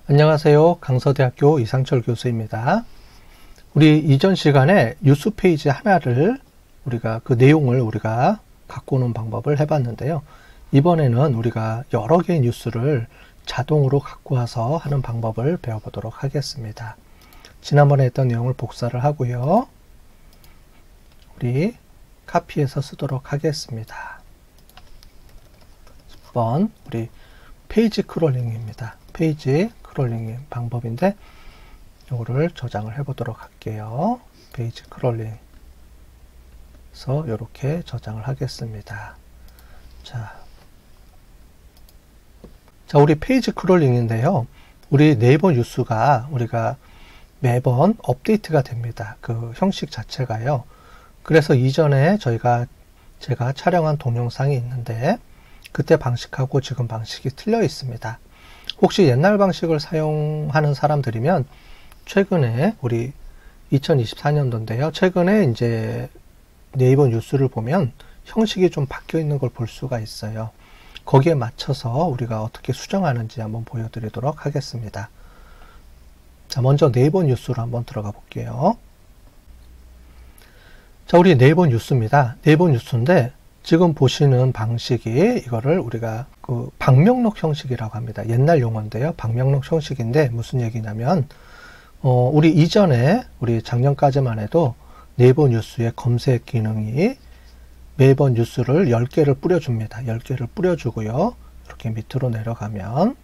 안녕하세요. 강서대학교 이상철 교수입니다. 우리 이전 시간에 뉴스 페이지 하나를 우리가 그 내용을 우리가 갖고 오는 방법을 해봤는데요. 이번에는 우리가 여러 개의 뉴스를 자동으로 갖고 와서 하는 방법을 배워보도록 하겠습니다. 지난번에 했던 내용을 복사를 하고요. 우리 카피해서 쓰도록 하겠습니다. 10번 우리 페이지 크롤링입니다. 페이지 크롤링 방법인데 이거를 저장을 해 보도록 할게요. 페이지 크롤링 그래서 이렇게 저장을 하겠습니다. 자, 우리 페이지 크롤링인데요. 우리 네이버 뉴스가 우리가 매번 업데이트가 됩니다. 그 형식 자체가요. 그래서 이전에 제가 촬영한 동영상이 있는데 그때 방식하고 지금 방식이 틀려 있습니다. 혹시 옛날 방식을 사용하는 사람들이면 최근에 우리 2024년도인데요. 최근에 이제 네이버 뉴스를 보면 형식이 좀 바뀌어 있는 걸 볼 수가 있어요. 거기에 맞춰서 우리가 어떻게 수정하는지 한번 보여드리도록 하겠습니다. 자, 먼저 네이버 뉴스로 한번 들어가 볼게요. 자, 우리 네이버 뉴스입니다. 네이버 뉴스인데 지금 보시는 방식이 이거를 우리가 그 방명록 형식이라고 합니다. 옛날 용어인데요. 방명록 형식인데 무슨 얘기냐면 우리 이전에 우리 작년까지만 해도 네이버 뉴스의 검색 기능이 매번 뉴스를 10개를 뿌려줍니다. 10개를 뿌려주고요. 이렇게 밑으로 내려가면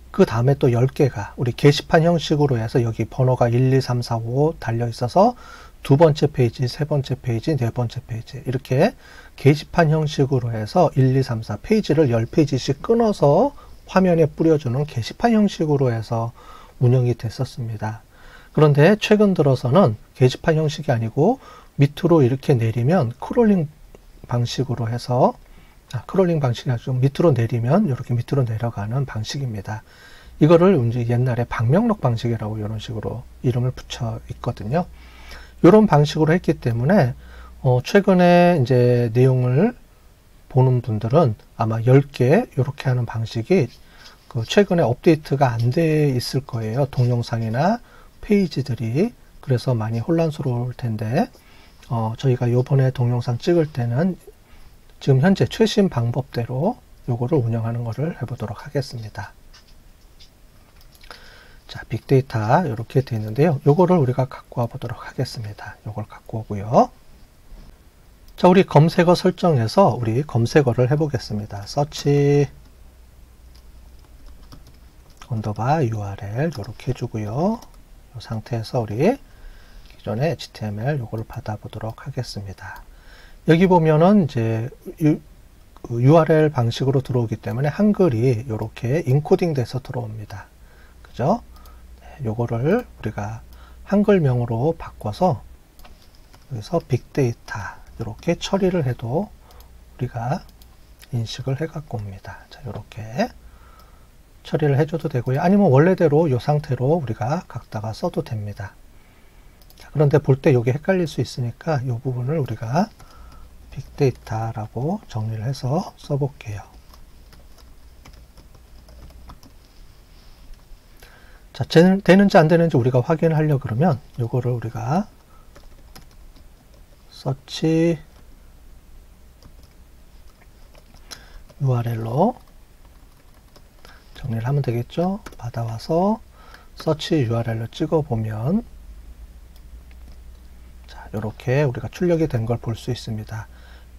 그 다음에 또 10개가 우리 게시판 형식으로 해서 여기 번호가 1, 2, 3, 4, 5 달려 있어서 두 번째 페이지, 세 번째 페이지, 네 번째 페이지 이렇게 게시판 형식으로 해서 1, 2, 3, 4 페이지를 10페이지씩 끊어서 화면에 뿌려주는 게시판 형식으로 해서 운영이 됐었습니다. 그런데 최근 들어서는 게시판 형식이 아니고 밑으로 이렇게 내리면 크롤링 방식으로 해서 크롤링 방식이 아니고 밑으로 내리면 이렇게 밑으로 내려가는 방식입니다. 이거를 이제 옛날에 방명록 방식이라고 이런 식으로 이름을 붙여 있거든요. 이런 방식으로 했기 때문에 최근에 이제 내용을 보는 분들은 아마 10개 이렇게 하는 방식이 그 최근에 업데이트가 안 돼 있을 거예요. 동영상이나 페이지들이. 그래서 많이 혼란스러울 텐데 저희가 요번에 동영상 찍을 때는 지금 현재 최신 방법대로 요거를 운영하는 거를 해보도록 하겠습니다. 자, 빅데이터 이렇게 되어 있는데요. 요거를 우리가 갖고 와 보도록 하겠습니다. 요걸 갖고 오고요. 자, 우리 검색어 설정해서 우리 검색어를 해보겠습니다. 서치 언더바 URL 이렇게 해주고요. 이 상태에서 우리 기존의 HTML 요거를 받아보도록 하겠습니다. 여기 보면은 이제 URL 방식으로 들어오기 때문에 한글이 이렇게 인코딩 돼서 들어옵니다. 그죠? 요거를 우리가 한글명으로 바꿔서 여기서 빅데이터 이렇게 처리를 해도 우리가 인식을 해 갖고 옵니다. 자, 이렇게 처리를 해줘도 되고요. 아니면 원래대로 이 상태로 우리가 갖다가 써도 됩니다. 자, 그런데 볼 때 이게 헷갈릴 수 있으니까 이 부분을 우리가 빅데이터라고 정리를 해서 써볼게요. 자, 되는지 안 되는지 우리가 확인하려 그러면 요거를 우리가 서치 URL로 정리를 하면 되겠죠. 받아와서 서치 URL로 찍어보면 자, 요렇게 우리가 출력이 된 걸 볼 수 있습니다.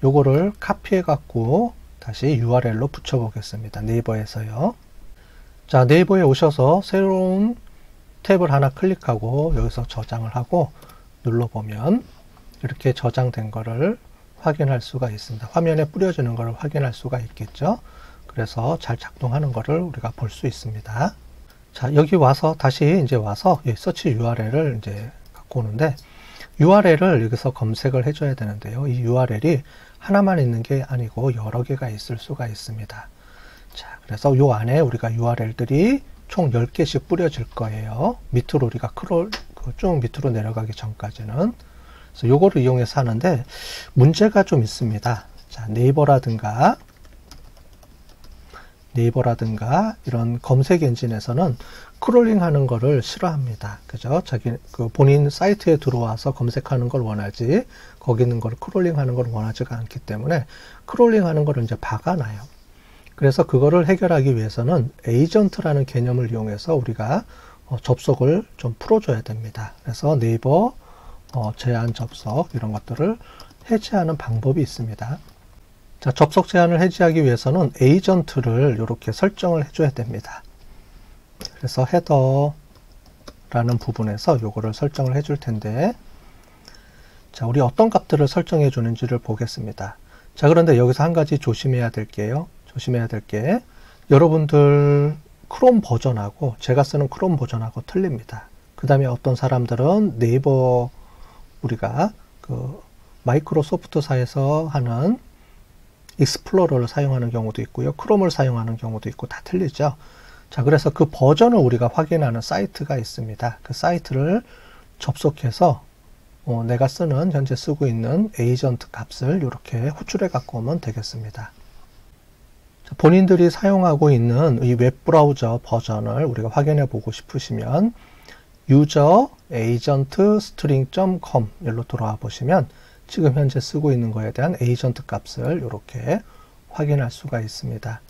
요거를 카피해 갖고 다시 URL로 붙여 보겠습니다. 네이버에서요. 자, 네이버에 오셔서 새로운 탭을 하나 클릭하고 여기서 저장을 하고 눌러보면 이렇게 저장된 거를 확인할 수가 있습니다. 화면에 뿌려지는 거를 확인할 수가 있겠죠. 그래서 잘 작동하는 거를 우리가 볼 수 있습니다. 자, 여기 와서 다시 이제 와서 서치 URL을 이제 갖고 오는데 URL을 여기서 검색을 해줘야 되는데요. 이 URL이 하나만 있는 게 아니고 여러 개가 있을 수가 있습니다. 자, 그래서 요 안에 우리가 URL들이 총 10개씩 뿌려질 거예요. 밑으로 우리가 쭉 밑으로 내려가기 전까지는. 그래서 요거를 이용해서 하는데 문제가 좀 있습니다. 자, 네이버라든가 네이버라든가 이런 검색 엔진에서는 크롤링 하는 거를 싫어합니다. 그죠? 본인 사이트에 들어와서 검색하는 걸 원하지, 거기 있는 걸 크롤링 하는 걸 원하지가 않기 때문에 크롤링 하는 거를 이제 박아놔요. 그래서 그거를 해결하기 위해서는 에이전트라는 개념을 이용해서 우리가 접속을 좀 풀어줘야 됩니다. 그래서 네이버 제한 접속 이런 것들을 해제하는 방법이 있습니다. 자, 접속 제한을 해제하기 위해서는 에이전트를 이렇게 설정을 해줘야 됩니다. 그래서 헤더라는 부분에서 요거를 설정을 해줄 텐데, 자, 우리 어떤 값들을 설정해 주는지를 보겠습니다. 자, 그런데 여기서 한 가지 조심해야 될 게, 여러분들 크롬 버전하고 제가 쓰는 크롬 버전하고 틀립니다. 그 다음에 어떤 사람들은 네이버 우리가 그 마이크로소프트사에서 하는 익스플로러를 사용하는 경우도 있고요. 크롬을 사용하는 경우도 있고 다 틀리죠. 자, 그래서 그 버전을 우리가 확인하는 사이트가 있습니다. 그 사이트를 접속해서 내가 현재 쓰고 있는 에이전트 값을 이렇게 호출해 갖고 오면 되겠습니다. 자, 본인들이 사용하고 있는 이 웹브라우저 버전을 우리가 확인해 보고 싶으시면 user agent string.com 일로 돌아와 보시면 지금 현재 쓰고 있는 거에 대한 에이전트 값을 이렇게 확인할 수가 있습니다.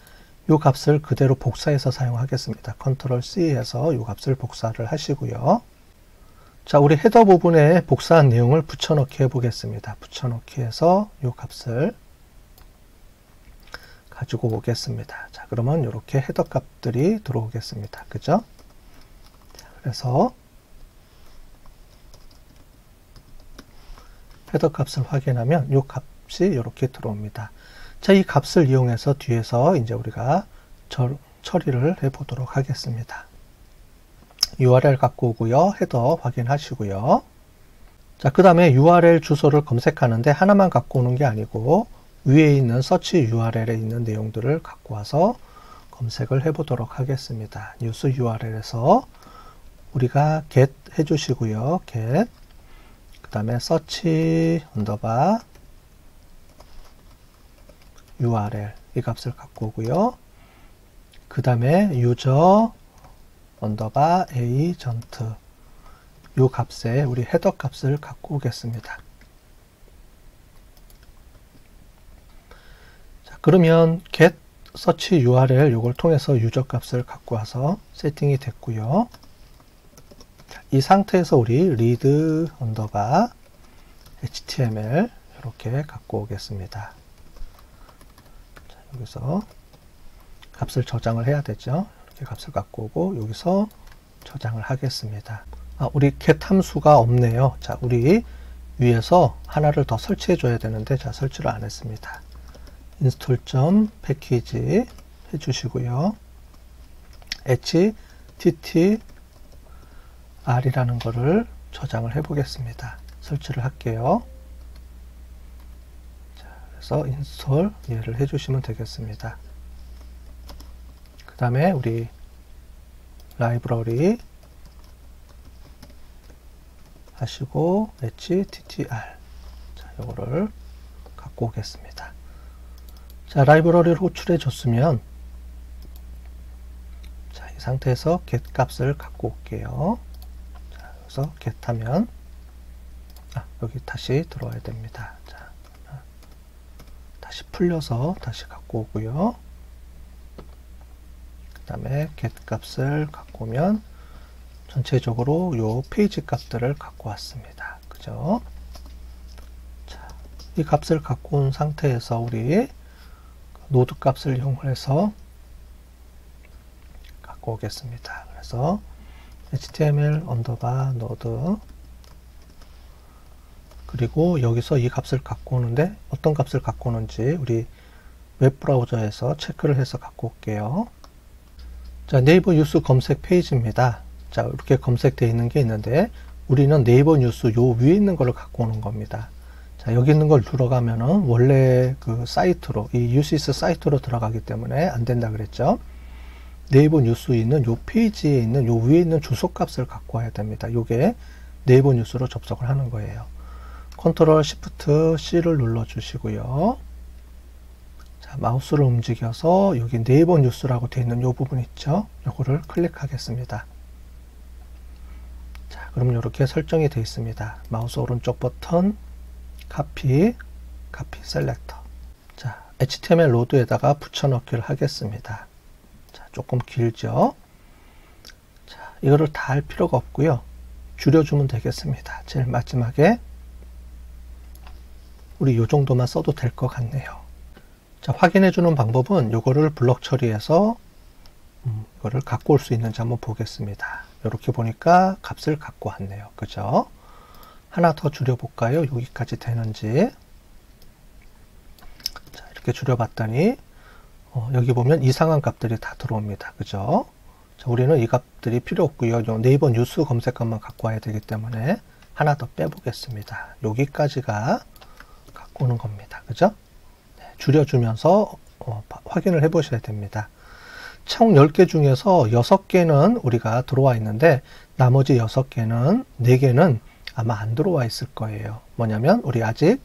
이 값을 그대로 복사해서 사용하겠습니다. 컨트롤 C 해서 이 값을 복사를 하시고요. 자, 우리 헤더 부분에 복사한 내용을 붙여넣기 해보겠습니다. 붙여넣기 해서 이 값을 가지고 오겠습니다. 자, 그러면 이렇게 헤더 값들이 들어오겠습니다. 그죠? 자, 그래서 헤더 값을 확인하면 이 값이 이렇게 들어옵니다. 자, 이 값을 이용해서 뒤에서 이제 우리가 처리를 해 보도록 하겠습니다. URL 갖고 오고요. 헤더 확인하시고요. 자, 그 다음에 URL 주소를 검색하는데 하나만 갖고 오는 게 아니고 위에 있는 서치 URL에 있는 내용들을 갖고 와서 검색을 해 보도록 하겠습니다. 뉴스 URL에서 우리가 get 해주시고요. get 그 다음에 서치 언더바 URL 이 값을 갖고 오고요. 그 다음에 user 언더바 agent 이 값에 우리 헤더 값을 갖고 오겠습니다. 자, 그러면 get search URL 요걸 통해서 유저 값을 갖고 와서 세팅이 됐고요. 자, 이 상태에서 우리 read 언더바 html 이렇게 갖고 오겠습니다. 자, 여기서 값을 저장을 해야 되죠. 이렇게 값을 갖고 오고 여기서 저장을 하겠습니다. 우리 get 함수가 없네요. 자, 우리 위에서 하나를 더 설치해 줘야 되는데 자, 설치를 안 했습니다. install.package 해주시고요. httr이라는 거를 저장을 해 보겠습니다. 설치를 할게요. 자, 그래서 install 얘를 해주시면 되겠습니다. 그 다음에 우리 라이브러리 하시고 httr 자, 요거를 갖고 오겠습니다. 자, 라이브러리를 호출해 줬으면 자, 이 상태에서 get 값을 갖고 올게요. 자, 여기서 get 하면 여기 다시 들어와야 됩니다. 자, 다시 풀려서 다시 갖고 오고요. 그 다음에 get 값을 갖고 오면 전체적으로 요 페이지 값들을 갖고 왔습니다. 그죠? 자, 이 값을 갖고 온 상태에서 우리 노드 값을 이용해서 갖고 오겠습니다. 그래서 html 언더바 노드 그리고 여기서 이 값을 갖고 오는데 어떤 값을 갖고 오는지 우리 웹브라우저에서 체크를 해서 갖고 올게요. 자, 네이버 뉴스 검색 페이지입니다. 자, 이렇게 검색되어 있는 게 있는데 우리는 네이버 뉴스 요 위에 있는 거를 갖고 오는 겁니다. 자, 여기 있는 걸 들어가면은 원래 그 사이트로 이 뉴시스 사이트로 들어가기 때문에 안 된다 그랬죠. 네이버 뉴스에 있는 요 페이지에 있는 요 위에 있는 주소 값을 갖고 와야 됩니다. 요게 네이버 뉴스로 접속을 하는 거예요. 컨트롤 시프트 C를 눌러 주시고요. 자, 자, 마우스를 움직여서 여기 네이버 뉴스라고 되어 있는 이 부분 있죠? 요거를 클릭하겠습니다. 자, 그럼 이렇게 설정이 되어 있습니다. 마우스 오른쪽 버튼, 카피 셀렉터. 자, HTML 로드에다가 붙여넣기를 하겠습니다. 자, 조금 길죠? 자, 이거를 다 할 필요가 없고요. 줄여주면 되겠습니다. 제일 마지막에 우리 요 정도만 써도 될 것 같네요. 자, 확인해 주는 방법은 요거를 블럭 처리해서 이거를 갖고 올 수 있는지 한번 보겠습니다. 이렇게 보니까 값을 갖고 왔네요. 그죠? 하나 더 줄여볼까요? 여기까지 되는지. 자, 이렇게 줄여봤더니 여기 보면 이상한 값들이 다 들어옵니다. 그죠? 자, 우리는 이 값들이 필요 없고요. 네이버 뉴스 검색값만 갖고 와야 되기 때문에 하나 더 빼보겠습니다. 여기까지가 갖고 오는 겁니다. 그죠? 네, 줄여주면서 확인을 해 보셔야 됩니다. 총 10개 중에서 6개는 우리가 들어와 있는데 나머지 6개는 4개는 아마 안 들어와 있을 거예요. 뭐냐면 우리 아직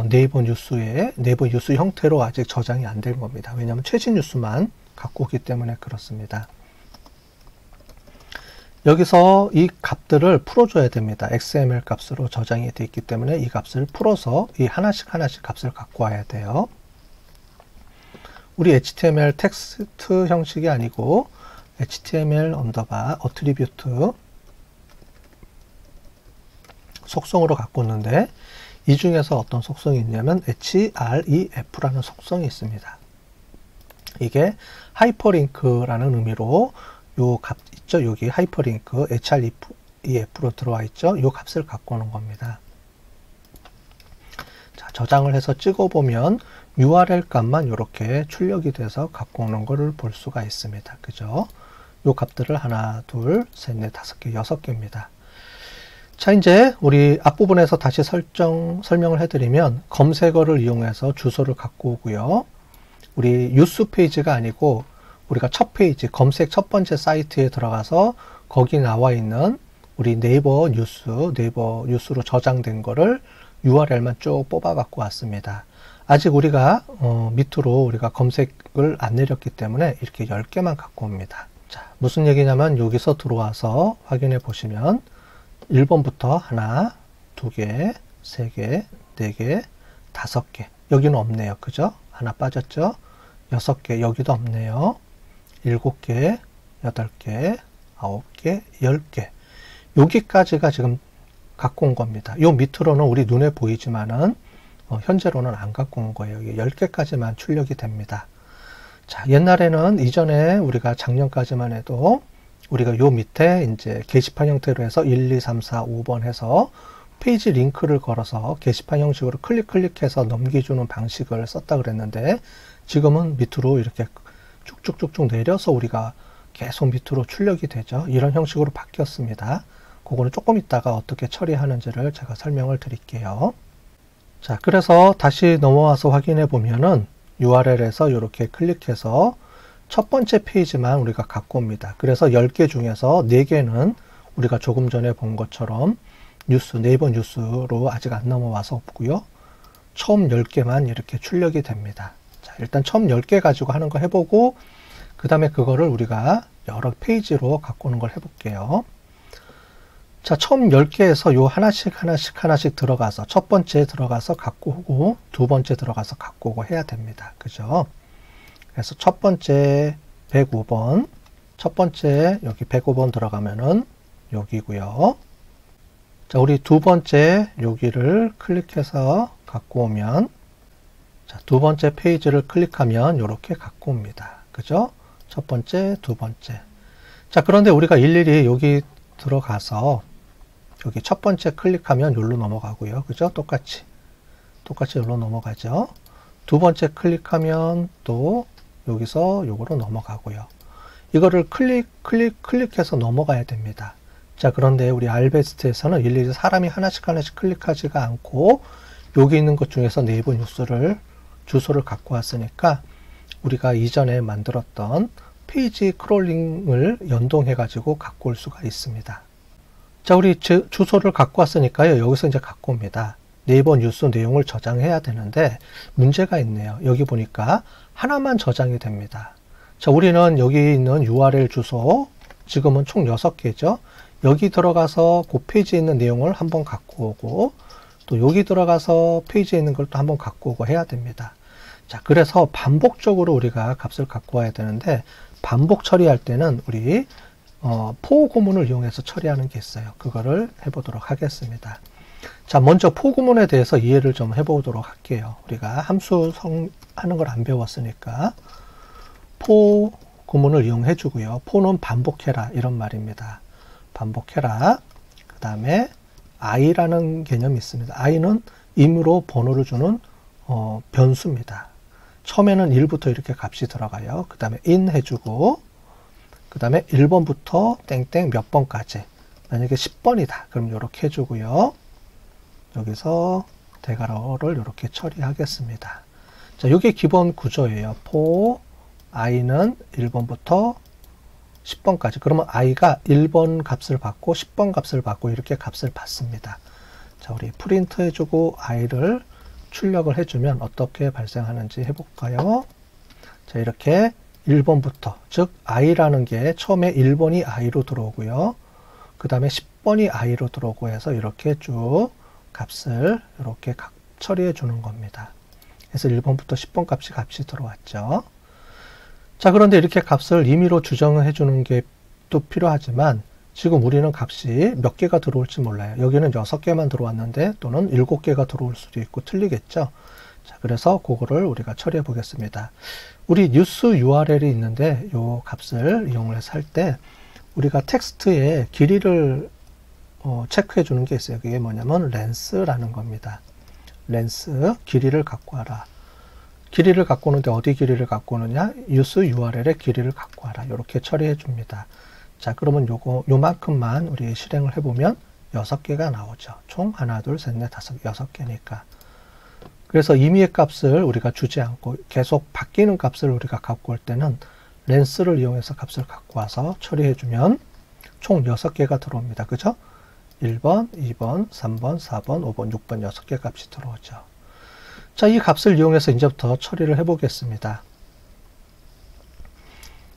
네이버 뉴스 형태로 아직 저장이 안 된 겁니다. 왜냐하면 최신 뉴스만 갖고 오기 때문에 그렇습니다. 여기서 이 값들을 풀어줘야 됩니다. XML 값으로 저장이 되어 있기 때문에 이 값을 풀어서 이 하나씩 값을 갖고 와야 돼요. 우리 HTML 텍스트 형식이 아니고 HTML 언더바 어트리뷰트 속성으로 갖고 오는데 이 중에서 어떤 속성이 있냐면 href라는 속성이 있습니다. 이게 하이퍼링크라는 의미로 요 값 있죠? 여기 하이퍼링크 href로 들어와 있죠? 요 값을 갖고 오는 겁니다. 자, 저장을 해서 찍어보면 URL 값만 이렇게 출력이 돼서 갖고 오는 것을 볼 수가 있습니다. 그죠? 요 값들을 하나, 둘, 셋, 넷, 5개, 6개입니다. 자, 이제 우리 앞부분에서 다시 설명을 해드리면 검색어를 이용해서 주소를 갖고 오고요. 우리 뉴스 페이지가 아니고 우리가 첫 페이지, 검색 첫 번째 사이트에 들어가서 거기 나와 있는 우리 네이버 뉴스로 저장된 거를 URL만 쭉 뽑아 갖고 왔습니다. 아직 우리가 밑으로 우리가 검색을 안 내렸기 때문에 이렇게 10개만 갖고 옵니다. 자, 무슨 얘기냐면 여기서 들어와서 확인해 보시면 1번부터 하나, 2개, 3개, 4개, 5개. 여기는 없네요. 그죠? 하나 빠졌죠? 6개. 여기도 없네요. 7개, 8개, 9개, 10개. 여기까지가 지금 갖고 온 겁니다. 요 밑으로는 우리 눈에 보이지만은 현재로는 안 갖고 온 거예요. 10개까지만 출력이 됩니다. 자, 옛날에는 이전에 우리가 작년까지만 해도 우리가 요 밑에 이제 게시판 형태로 해서 1, 2, 3, 4, 5번 해서 페이지 링크를 걸어서 게시판 형식으로 클릭해서 넘겨주는 방식을 썼다 그랬는데 지금은 밑으로 이렇게 쭉쭉쭉쭉 내려서 우리가 계속 밑으로 출력이 되죠. 이런 형식으로 바뀌었습니다. 그거는 조금 있다가 어떻게 처리하는지를 제가 설명을 드릴게요. 자, 그래서 다시 넘어와서 확인해 보면은 URL에서 이렇게 클릭해서 첫 번째 페이지만 우리가 갖고 옵니다. 그래서 10개 중에서 4개는 우리가 조금 전에 본 것처럼 네이버 뉴스로 아직 안 넘어와서 없고요. 처음 10개만 이렇게 출력이 됩니다. 자, 일단 처음 10개 가지고 하는 거 해보고 그 다음에 그거를 우리가 여러 페이지로 갖고 오는 걸 해볼게요. 자, 처음 10개에서 요 하나씩 들어가서 첫 번째 들어가서 갖고 오고 두 번째 들어가서 갖고 오고 해야 됩니다. 그죠? 그래서 첫 번째 105번, 첫 번째 여기 105번 들어가면은 여기고요. 자, 우리 두 번째 여기를 클릭해서 갖고 오면 자, 두 번째 페이지를 클릭하면 이렇게 갖고 옵니다. 그죠? 첫 번째, 두 번째. 자, 그런데 우리가 일일이 여기 들어가서 여기 첫 번째 클릭하면 여기로 넘어가고요. 그죠? 똑같이 여기로 넘어가죠. 두 번째 클릭하면 또 여기서 요거로 넘어가고요. 이거를 클릭해서 넘어가야 됩니다. 자, 그런데 우리 알베스트에서는 일일이 사람이 하나씩 클릭하지가 않고 여기 있는 것 중에서 네이버 주소를 갖고 왔으니까 우리가 이전에 만들었던 페이지 크롤링을 연동해 가지고 갖고 올 수가 있습니다. 자, 우리 주소를 갖고 왔으니까요. 여기서 이제 갖고 옵니다. 네이버 뉴스 내용을 저장해야 되는데 문제가 있네요. 여기 보니까 하나만 저장이 됩니다. 자, 우리는 여기 있는 URL 주소 지금은 총 6개죠. 여기 들어가서 그 페이지에 있는 내용을 한번 갖고 오고 또 여기 들어가서 페이지에 있는 걸 또 한번 갖고 오고 해야 됩니다. 자, 그래서 반복적으로 우리가 값을 갖고 와야 되는데 반복 처리할 때는 우리 for 구문을 이용해서 처리하는 게 있어요. 그거를 해보도록 하겠습니다. 자, 먼저 for 구문에 대해서 이해를 좀 해보도록 할게요. 우리가 함수 하는 걸 안 배웠으니까 for 구문을 이용해 주고요. for는 반복해라 이런 말입니다. 반복해라. 그 다음에 i라는 개념이 있습니다. i는 임으로 번호를 주는 변수입니다. 처음에는 1부터 이렇게 값이 들어가요. 그 다음에 in 해주고 그 다음에 1번부터 땡땡 몇 번까지 만약에 10번이다. 그럼 이렇게 해주고요. 여기서 대괄호를 이렇게 처리하겠습니다. 자, 이게 기본 구조예요. for i는 1번부터 10번까지. 그러면 i가 1번 값을 받고 10번 값을 받고 이렇게 값을 받습니다. 자, 우리 프린트 해주고 i를 출력을 해주면 어떻게 발생하는지 해볼까요? 자, 이렇게 1번부터, 즉 i라는 게 처음에 1번이 i로 들어오고요. 그 다음에 10번이 i로 들어오고 해서 이렇게 쭉 값을 이렇게 처리해 주는 겁니다. 그래서 1번부터 10번 값이 들어왔죠. 자, 그런데 이렇게 값을 임의로 주정을 해주는 게 또 필요하지만 지금 우리는 값이 몇 개가 들어올지 몰라요. 여기는 6개만 들어왔는데 또는 7개가 들어올 수도 있고 틀리겠죠. 자, 그래서 그거를 우리가 처리해 보겠습니다. 우리 뉴스 URL이 있는데 이 값을 이용을 해서 할 때 우리가 텍스트의 길이를 체크해 주는 게 있어요. 그게 뭐냐면 렌스라는 겁니다. 렌스, 길이를 갖고 와라. 길이를 갖고 오는데 어디 길이를 갖고 오느냐? 뉴스 URL의 길이를 갖고 와라. 이렇게 처리해 줍니다. 자, 그러면 요만큼만 우리 실행을 해보면 6개가 나오죠. 총 하나, 둘, 셋, 넷, 다섯, 6개니까. 그래서 임의의 값을 우리가 주지 않고 계속 바뀌는 값을 우리가 갖고 올 때는 렌스를 이용해서 값을 갖고 와서 처리해주면 총 6개가 들어옵니다. 그죠? 1번, 2번, 3번, 4번, 5번, 6번 6개 값이 들어오죠. 자, 이 값을 이용해서 이제부터 처리를 해보겠습니다.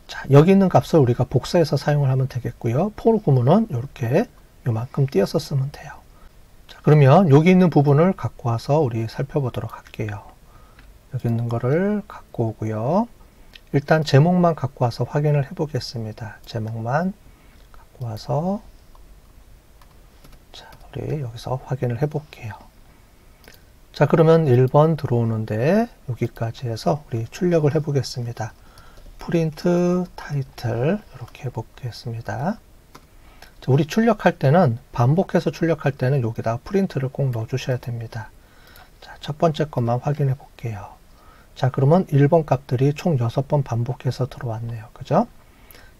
자, 여기 있는 값을 우리가 복사해서 사용을 하면 되겠고요. for 구문은 이렇게 요만큼 띄어서 쓰면 돼요. 자, 그러면 여기 있는 부분을 갖고 와서 우리 살펴보도록 할게요. 여기 있는 거를 갖고 오고요. 일단 제목만 갖고 와서 확인을 해 보겠습니다. 제목만 갖고 와서 자, 우리 여기서 확인을 해 볼게요. 자, 그러면 1번 들어오는데 여기까지 해서 우리 출력을 해 보겠습니다. 프린트 타이틀 이렇게 해보겠습니다. 자, 우리 출력할 때는 반복해서 출력할 때는 여기다 프린트를 꼭 넣어 주셔야 됩니다. 자, 첫 번째 것만 확인해 볼게요. 자, 그러면 1번 값들이 총 6번 반복해서 들어왔네요. 그죠?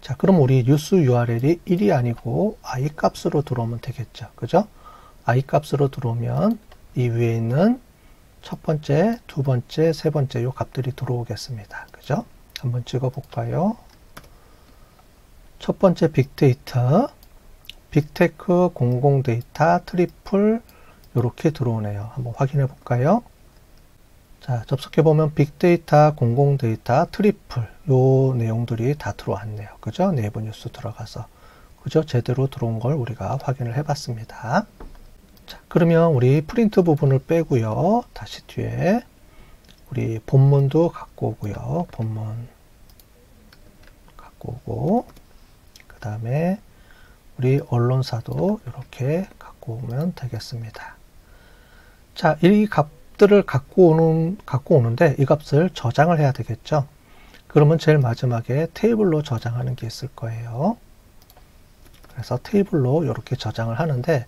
자, 그럼 우리 뉴스 URL이 1이 아니고 i 값으로 들어오면 되겠죠. 그죠? i 값으로 들어오면 이 위에 있는 첫 번째, 두 번째, 세 번째 요 값들이 들어오겠습니다. 그죠? 한번 찍어 볼까요? 첫 번째 빅데이터, 빅테크, 공공데이터, 트리플 이렇게 들어오네요. 한번 확인해 볼까요? 자, 접속해 보면 빅데이터, 공공데이터, 트리플 요 내용들이 다 들어왔네요. 그죠? 네이버 뉴스 들어가서 그죠? 제대로 들어온 걸 우리가 확인을 해 봤습니다. 자, 그러면 우리 프린트 부분을 빼고요. 다시 뒤에 우리 본문도 갖고 오고요. 본문 갖고 오고 그 다음에 우리 언론사도 이렇게 갖고 오면 되겠습니다. 자, 이 값들을 갖고 오는데 이 값을 저장을 해야 되겠죠. 그러면 제일 마지막에 테이블로 저장하는 게 있을 거예요. 그래서 테이블로 이렇게 저장을 하는데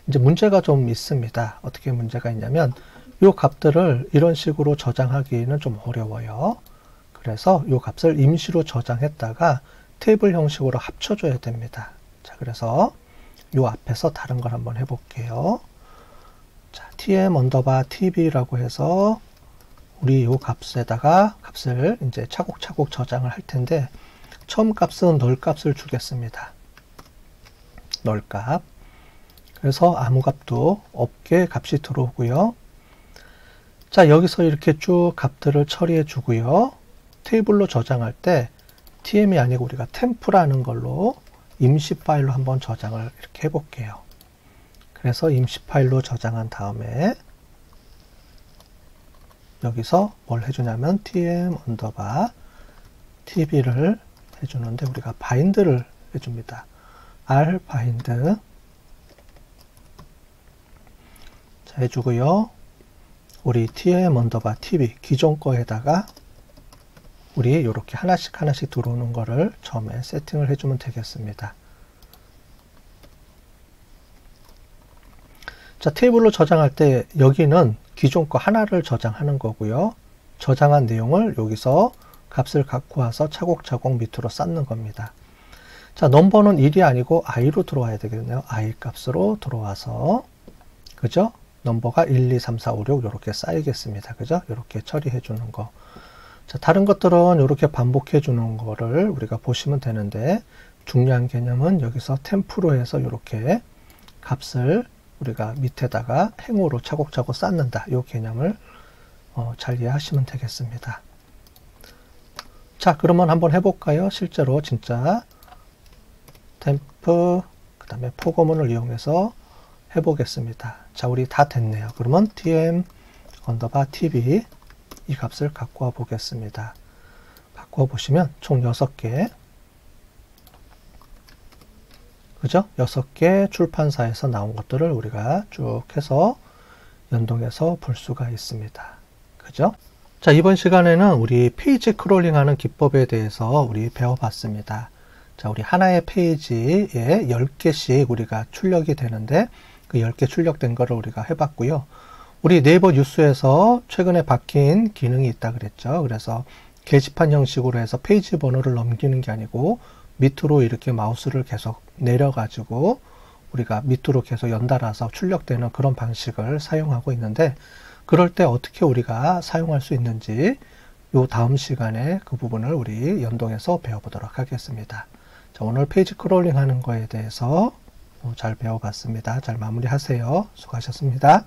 이제 문제가 좀 있습니다. 어떻게 문제가 있냐면 이 값들을 이런 식으로 저장하기는 좀 어려워요. 그래서 이 값을 임시로 저장했다가 테이블 형식으로 합쳐줘야 됩니다. 자, 그래서 이 앞에서 다른 걸 한번 해볼게요. 자, tm_tb라고 해서 우리 이 값에다가 값을 이제 차곡차곡 저장을 할 텐데 처음 값은 널 값을 주겠습니다. 널 값. 그래서 아무 값도 없게 값이 들어오고요. 자, 여기서 이렇게 쭉 값들을 처리해 주고요. 테이블로 저장할 때 tm이 아니고 우리가 템프라는 걸로 임시 파일로 한번 저장을 이렇게 해 볼게요. 그래서 임시 파일로 저장한 다음에 여기서 뭘 해주냐면 tm 언더바 tb를 해주는데 우리가 바인드를 해줍니다. r 바인드 자, 해주고요. 우리 tm 언더바 tb 기존 거에다가 우리 이렇게 하나씩 들어오는 거를 처음에 세팅을 해주면 되겠습니다. 자, 테이블로 저장할 때 여기는 기존 거 하나를 저장하는 거고요. 저장한 내용을 여기서 값을 갖고 와서 차곡차곡 밑으로 쌓는 겁니다. 자, 넘버는 1이 아니고 i로 들어와야 되겠네요. i 값으로 들어와서 그죠? 넘버가 1, 2, 3, 4, 5, 6 이렇게 쌓이겠습니다. 그죠? 이렇게 처리해 주는 거. 자, 다른 것들은 이렇게 반복해 주는 거를 우리가 보시면 되는데 중요한 개념은 여기서 템프로 해서 이렇게 값을 우리가 밑에다가 행으로 차곡차곡 쌓는다. 이 개념을 잘 이해하시면 되겠습니다. 자, 그러면 한번 해볼까요? 실제로 진짜 템프 그 다음에 포고문을 이용해서 해보겠습니다. 자, 우리 다 됐네요. 그러면 tm 언더바 tb 이 값을 갖고 와 보겠습니다. 갖고 와 보시면 총 6개 그죠? 6개 출판사에서 나온 것들을 우리가 쭉 해서 연동해서 볼 수가 있습니다. 그죠? 자, 이번 시간에는 우리 페이지 크롤링 하는 기법에 대해서 우리 배워봤습니다. 자, 우리 하나의 페이지에 10개씩 우리가 출력이 되는데 그 10개 출력된 거를 우리가 해봤고요. 우리 네이버 뉴스에서 최근에 바뀐 기능이 있다 그랬죠. 그래서 게시판 형식으로 해서 페이지 번호를 넘기는 게 아니고 밑으로 이렇게 마우스를 계속 내려가지고 우리가 밑으로 계속 연달아서 출력되는 그런 방식을 사용하고 있는데 그럴 때 어떻게 우리가 사용할 수 있는지 요 다음 시간에 그 부분을 우리 연동해서 배워보도록 하겠습니다. 자, 오늘 페이지 크롤링 하는 거에 대해서 잘 배워봤습니다. 잘 마무리하세요. 수고하셨습니다.